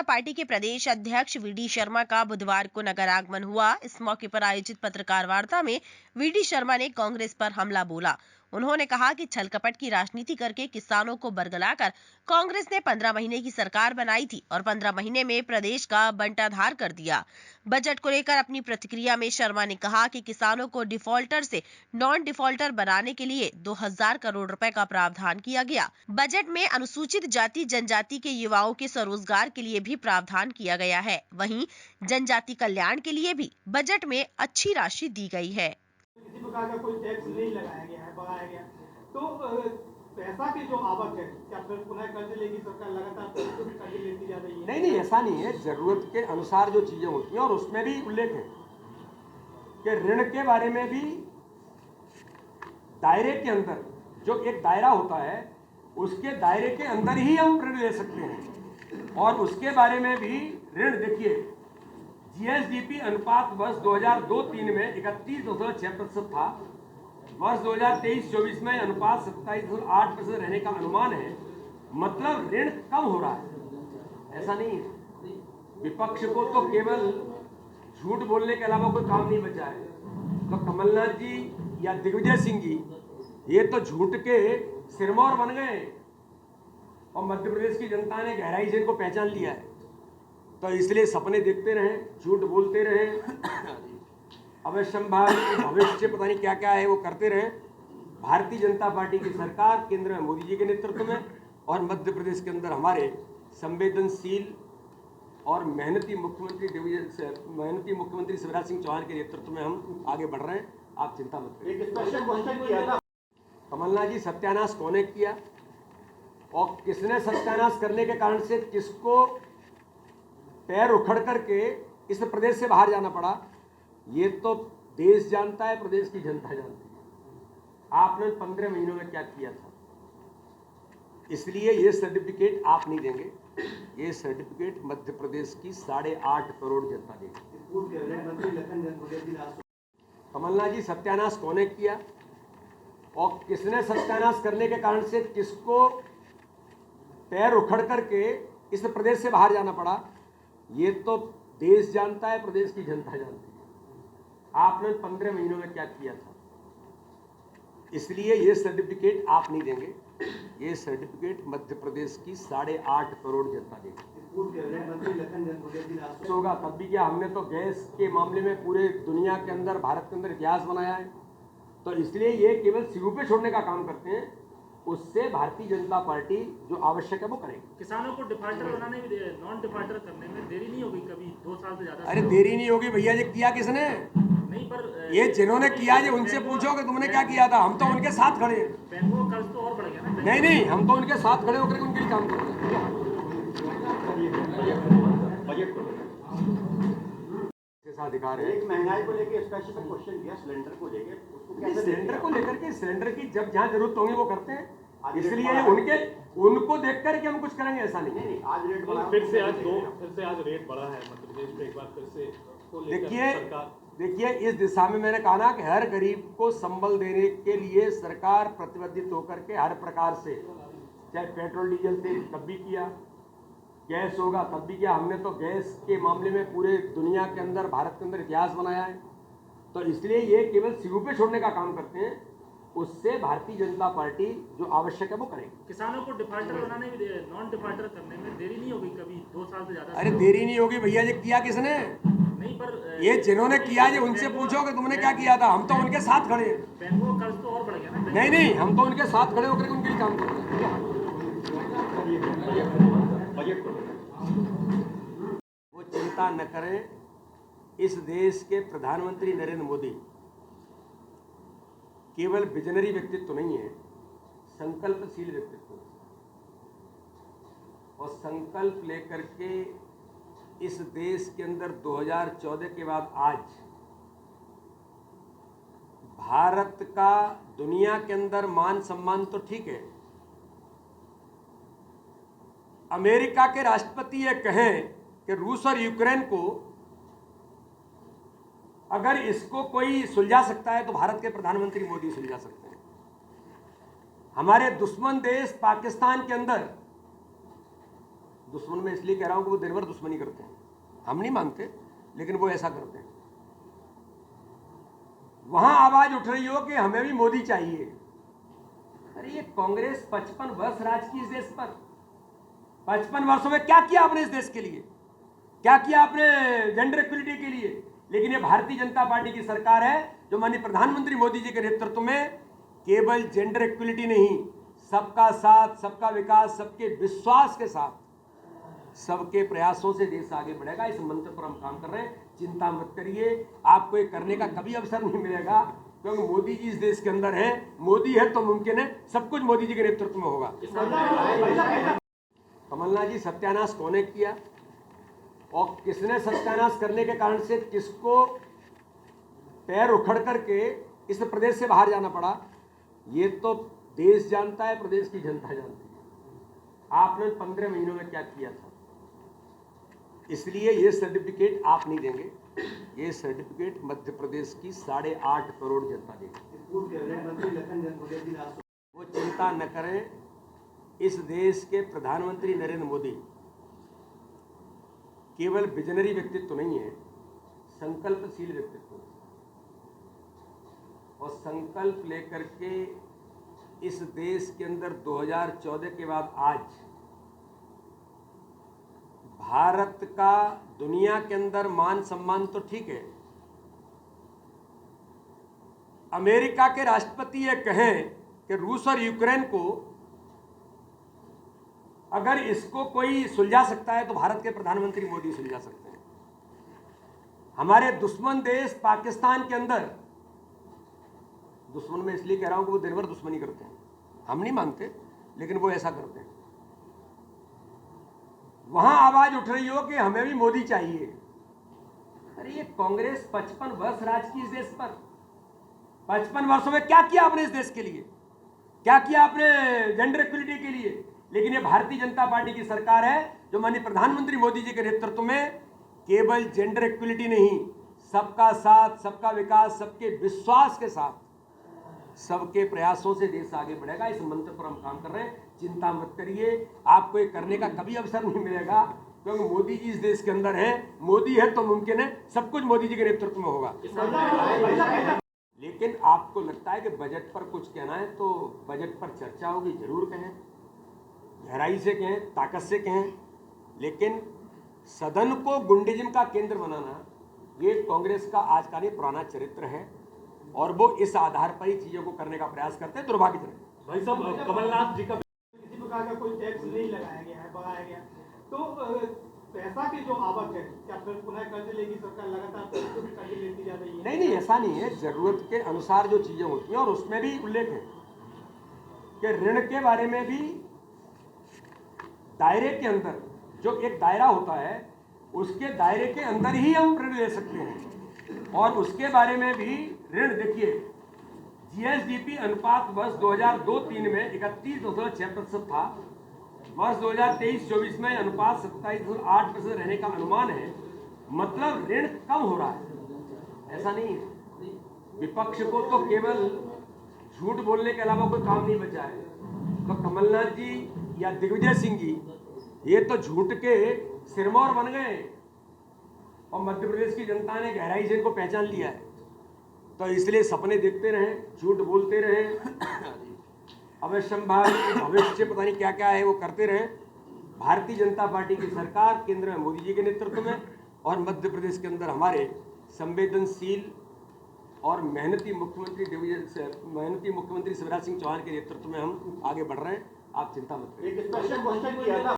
Party के प्रदेश अध्यक्ष VD Sharma का बुधवार को नगर आगमन हुआ। इस मौके पर आयोजित पत्रकार वार्ता में वीडी शर्मा ने कांग्रेस पर हमला बोला। उन्होंने कहा कि छल कपट की राजनीति करके किसानों को बरगलाकर कांग्रेस ने 15 महीने की सरकार बनाई थी और 15 महीने में प्रदेश का बंटाधार कर दिया। बजट को लेकर अपनी प्रतिक्रिया में शर्मा ने कहा कि किसानों को डिफॉल्टर से नॉन डिफॉल्टर बनाने के लिए 2000 करोड़ रुपए का प्रावधान किया गया। बजट में अनुसूचित जाति जनजाति के युवाओं के स्वरोजगार के लिए भी प्रावधान किया गया है। वहीं जनजाति कल्याण के लिए भी बजट में अच्छी राशि दी गई है। किसी प्रकार का कोई टैक्स नहीं लगाया गया है, बढ़ाया गया, तो पैसा की जो आवक है, क्या फिर पुनः कर्ज लेगी सरकार? लगातार कर्ज लेती जा रही है। नहीं, ऐसा नहीं है। जरूरत के अनुसार जो चीजें होती हैं, और उसमें भी उल्लेख है कि ऋण के बारे में भी दायरे के अंदर जो एक दायरा होता है, उसके दायरे के अंदर ही हम ऋण ले सकते हैं। और उसके बारे में भी ऋण, देखिए, जीएसडीपी अनुपात वर्ष 2002-03 में 31.6% था। वर्ष 2023-24 में अनुपात 27.8% रहने का अनुमान है। मतलब ऋण कम हो रहा है, ऐसा नहीं है। विपक्ष को तो केवल झूठ बोलने के अलावा कोई काम नहीं बचा है। तो कमलनाथ जी या दिग्विजय सिंह जी, ये तो झूठ के सिरमौर बन गए और मध्य प्रदेश की जनता ने गहराई से इनको पहचान लिया है। तो इसलिए सपने देखते रहें, झूठ बोलते रहें, अवश्यंभावी भविष्य पता नहीं क्या क्या है वो करते रहें। भारतीय जनता पार्टी की सरकार केंद्र में मोदी जी के नेतृत्व में और मध्य प्रदेश के अंदर हमारे संवेदनशील और मेहनती मुख्यमंत्री शिवराज सिंह चौहान के नेतृत्व में हम आगे बढ़ रहे हैं। आप चिंता मत करिए। कमलनाथ जी, सत्यानाश कौन ने किया और किसने सत्यानाश करने के कारण से किसको पैर उखड़ करके इस प्रदेश से बाहर जाना पड़ा, ये तो देश जानता है, प्रदेश की जनता जानती है। आपने 15 महीनों में क्या किया था, इसलिए ये सर्टिफिकेट आप नहीं देंगे। ये सर्टिफिकेट मध्य प्रदेश की 8.5 करोड़ जनता देगी। कमलनाथ जी, सत्यानाश कौन ने किया और किसने सत्यानाश करने के कारण से किसको पैर उखड़ करके इस प्रदेश से बाहर जाना पड़ा, ये तो देश जानता है, प्रदेश की जनता जानती है। आपने 15 महीनों में क्या किया था, इसलिए ये सर्टिफिकेट आप नहीं देंगे। ये सर्टिफिकेट मध्य प्रदेश की 8.5 करोड़ जनता देगी। होगा तब भी क्या, हमने तो गैस के मामले में पूरे दुनिया के अंदर, भारत के अंदर इतिहास बनाया है। तो इसलिए ये केवल सिरों पे छोड़ने का काम करते हैं। उससे भारतीय जनता पार्टी जो आवश्यक है वो करेगी। किसानों को डिफॉल्टर बनाने में, नॉन डिफॉल्टर करने में देरी नहीं होगी कभी? 2 साल से ज्यादा। अरे देरी नहीं होगी भैया, ये किया किसने? नहीं, पर ये जिन्होंने किया है उनसे पूछो कि तुमने क्या किया था। हम तो उनके साथ खड़े हैं। बैंकों का कर्ज तो और बढ़ गया ना। नहीं, हम तो उनके साथ खड़े होकर उनके लिए काम करते हैं। अधिकार है। एक महंगाई को लेकर स्पेसिफिक क्वेश्चन किया, सिलेंडर को लेकर, उसको कैसे सिलेंडर को लेकर के, सिलेंडर की जब जहाँ जरूरत होगी वो करते हैं। इसलिए उनको देख करके हम कुछ करेंगे, ऐसा नहीं है। आज रेट बढ़ा, फिर से आज रेट बढ़ा है मध्य प्रदेश में एक बार फिर से। देखिए, इस दिशा में मैंने कहा ना कि हर गरीब को संबल देने के लिए सरकार प्रतिबद्ध होकर के हर प्रकार से, चाहे पेट्रोल डीजल से तब भी किया, गैस होगा तब भी किया। हमने तो गैस के मामले में पूरे दुनिया के अंदर, भारत के अंदर इतिहास बनाया है। तो इसलिए ये केवल सिरों पे छोड़ने का काम करते हैं। उससे भारतीय जनता पार्टी जो आवश्यक है वो करेगी। किसानों को डिफॉल्टर बनाने में, नॉन डिफॉल्टर करने में देरी नहीं होगी कभी? 2 साल से ज्यादा। अरे देरी नहीं होगी भैया, ये किया किसने? नहीं, पर ये जिन्होंने किया है उनसे पूछो कि तुमने क्या किया था। हम तो उनके साथ खड़े हैं। बैंकों का कर्ज तो और बढ़ गया ना। नहीं, हम तो उनके साथ खड़े होकर उनके लिए काम करते हैं। वो चिंता न करें। इस देश के प्रधानमंत्री नरेंद्र मोदी केवल विजनरी व्यक्तित्व नहीं है, संकल्पशील व्यक्तित्व। और संकल्प लेकर के इस देश के अंदर 2014 के बाद आज भारत का दुनिया के अंदर मान सम्मान तो ठीक है। अमेरिका के राष्ट्रपति ये कहें कि रूस और यूक्रेन को अगर इसको कोई सुलझा सकता है तो भारत के प्रधानमंत्री मोदी सुलझा सकते हैं। हमारे दुश्मन देश पाकिस्तान के अंदर दुश्मन में इसलिए कह रहा हूं कि वो दिन भर दुश्मनी करते हैं, हम नहीं मानते, लेकिन वो ऐसा करते हैं। वहां आवाज उठ रही हो कि हमें भी मोदी चाहिए। अरे ये कांग्रेस 55 वर्ष राज की इस देश पर, 55 वर्षों में क्या किया आपने इस देश के लिए, क्या किया आपने जेंडर इक्वलिटी के लिए? लेकिन ये भारतीय जनता पार्टी की सरकार है जो माननीय प्रधानमंत्री मोदी जी के नेतृत्व में केवल जेंडर इक्वलिटी नहीं, सबका साथ, सबका विकास, सबके विश्वास के साथ, सबके प्रयासों से देश आगे बढ़ेगा। इस मंत्र पर हम काम कर रहे हैं। चिंता मत करिए, आपको ये करने का कभी अवसर नहीं मिलेगा, क्योंकि मोदी जी इस देश के अंदर है। मोदी है तो मुमकिन है, सब कुछ मोदी जी के नेतृत्व में होगा। कमलनाथ जी, सत्यानाश कौन किया और किसने सत्यानाश करने के कारण से किसको पैर उखड़ करके इस प्रदेश से बाहर जाना पड़ा, ये तो देश जानता है, प्रदेश की जनता जानती है। आपने 15 महीनों में क्या किया था, इसलिए ये सर्टिफिकेट आप नहीं देंगे, ये सर्टिफिकेट मध्य प्रदेश की 8.5 करोड़ जनता देगी। वो चिंता न करें, इस देश के प्रधानमंत्री नरेंद्र मोदी केवल विजनरी व्यक्तित्व नहीं है, संकल्पशील व्यक्तित्व, और संकल्प लेकर के इस देश के अंदर 2014 के बाद आज भारत का दुनिया के अंदर मान सम्मान तो ठीक है, अमेरिका के राष्ट्रपति ये कहें कि रूस और यूक्रेन को अगर इसको कोई सुलझा सकता है तो भारत के प्रधानमंत्री मोदी सुलझा सकते हैं। हमारे दुश्मन देश पाकिस्तान के अंदर, दुश्मन में इसलिए कह रहा हूं कि वो दिन भर दुश्मनी करते हैं, हम नहीं मानते, लेकिन वो ऐसा करते हैं। वहां आवाज उठ रही हो कि हमें भी मोदी चाहिए। अरे ये कांग्रेस 55 वर्ष राज की इस देश पर, 55 वर्षों में क्या किया आपने इस देश के लिए, क्या किया आपने जेंडर इक्वलिटी के लिए? लेकिन ये भारतीय जनता पार्टी की सरकार है जो माननीय प्रधानमंत्री मोदी जी के नेतृत्व में केवल जेंडर इक्वलिटी नहीं, सबका साथ, सबका विकास, सबके विश्वास के साथ, सबके प्रयासों से देश आगे बढ़ेगा। इस मंत्र पर हम काम कर रहे हैं। चिंता मत करिए, आपको ये करने का कभी अवसर नहीं मिलेगा, क्योंकि मोदी जी इस देश के अंदर है। मोदी है तो मुमकिन है, सब कुछ मोदी जी के नेतृत्व में होगा। लेकिन आपको लगता है कि बजट पर कुछ कहना है तो बजट पर चर्चा होगी, जरूर कहें, गहराई से कहें, ताकत से कहें, लेकिन सदन को गुंडिज्म का केंद्र बनाना ये कांग्रेस का आज का नहीं, पुराना चरित्र है, और वो इस आधार पर ही चीजों को करने का प्रयास करते हैं। दुर्भाग्यजनक। भाई साहब, कमलनाथ जी का किसी प्रकार का कोई टैक्स नहीं लगाया गया है, बढ़ाया गया, तो पैसा की जो आवक है, क्या फिर पुनः कर्ज लेगी सरकार? लगातार कर्ज लेती जा रही है। नहीं, ऐसा नहीं है। जरूरत के अनुसार जो चीजें होती हैं, और उसमें भी उल्लेख है कि ऋण के बारे में भी दायरे के अंदर, जो एक दायरा होता है, उसके दायरे के अंदर ही हम ऋण ले सकते हैं, और उसके बारे में भी ऋण, देखिए जीएसडीपी अनुपात वर्ष 2002-03 में 31.6% था, वर्ष 2023-24 में अनुपात 27.8% रहने का अनुमान है। मतलब ऋण कम हो रहा है, ऐसा नहीं है। विपक्ष को तो केवल झूठ बोलने के अलावा कोई काम नहीं बचा है। तो कमलनाथ जी या दिग्विजय सिंह जी ये तो झूठ के सिरमौर बन गए, और मध्य प्रदेश की जनता ने गहराई से इनको पहचान लिया है। तो इसलिए सपने देखते रहें, झूठ बोलते रहें, अवश्यंभावी भविष्य पता नहीं क्या क्या है वो करते रहें। भारतीय जनता पार्टी की सरकार केंद्र में मोदी जी के नेतृत्व में, और मध्य प्रदेश के अंदर हमारे संवेदनशील और मेहनती मुख्यमंत्री शिवराज सिंह चौहान के नेतृत्व में हम आगे बढ़ रहे हैं। आप चिंता मत करिए। एक स्पेशल क्वेश्चन किया था।